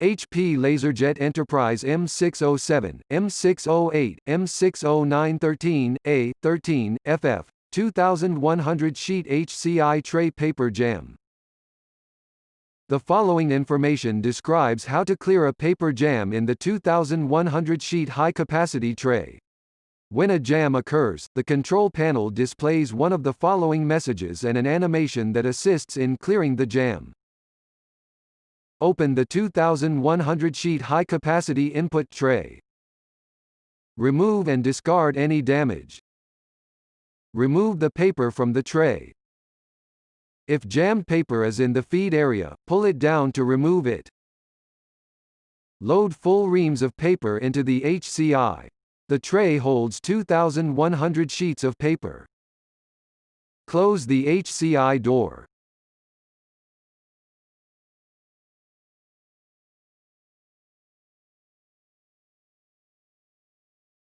HP LaserJet Enterprise M607, M608, M60913A, 13, FF, 2100 sheet HCI tray paper jam. The following information describes how to clear a paper jam in the 2100 sheet high-capacity tray. When a jam occurs, the control panel displays one of the following messages and an animation that assists in clearing the jam. Open the 2100 sheet high-capacity input tray. Remove and discard any damage. Remove the paper from the tray. If jammed paper is in the feed area, pull it down to remove it. Load full reams of paper into the HCI. The tray holds 2100 sheets of paper. Close the HCI door.